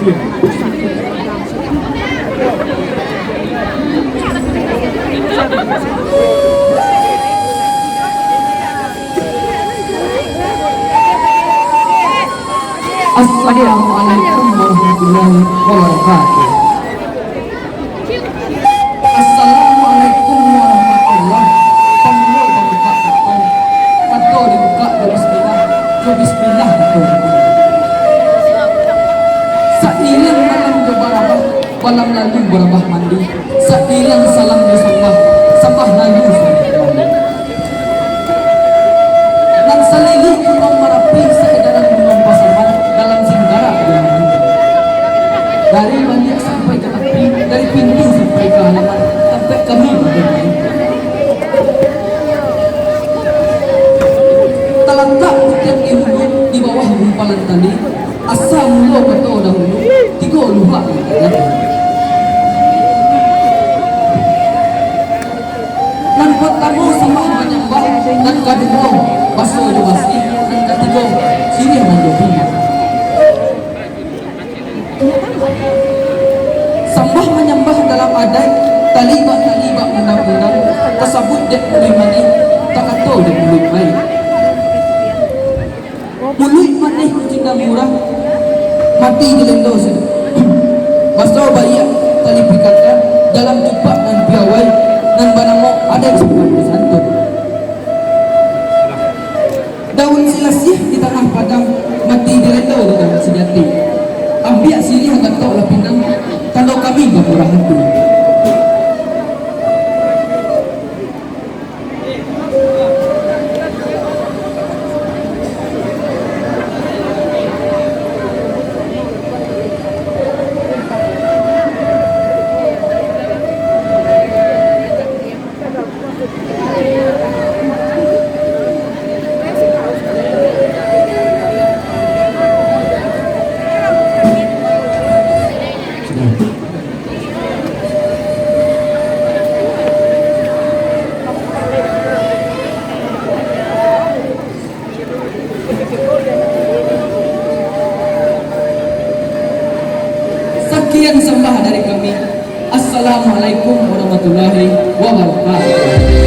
Assalamualaikum warahmatullahi wabarakatuh. Assalamualaikum warahmatullahi wabarakatuh. Kato dibuka bismillah sailang malam berbarabah malam lalu berabah mandi sailang salam sambah lalu mandi dan salili gunung merapi seedaran gunung pasaman dalam singgara dari banyak sampai ke tepi, dari pintu sampai ke halaman, sampai kami berdiri. Terletak bukit di hulu di bawah gumpalan tali, asal mula betul dahulu, tiga lupa dan pertama sembah menyembah dan kedua basuh jubasi dan ketiga sini menjadi sembah menyembah dalam adat talibak undang-undang tersebut dek mulai mani tak kata dek mulai baik mulai mani cinta murah mati di lendo basuh bayak tali pikatkan dalam jubah dan piawai dan banamo ada yang sebuah santun daun silasih di tanah padang mati di lendo dengan sejati ambil sini akan tahu lah pinang kalau kami gak murah hati. Sekian sembah dari kami. Assalamualaikum warahmatullahi wabarakatuh.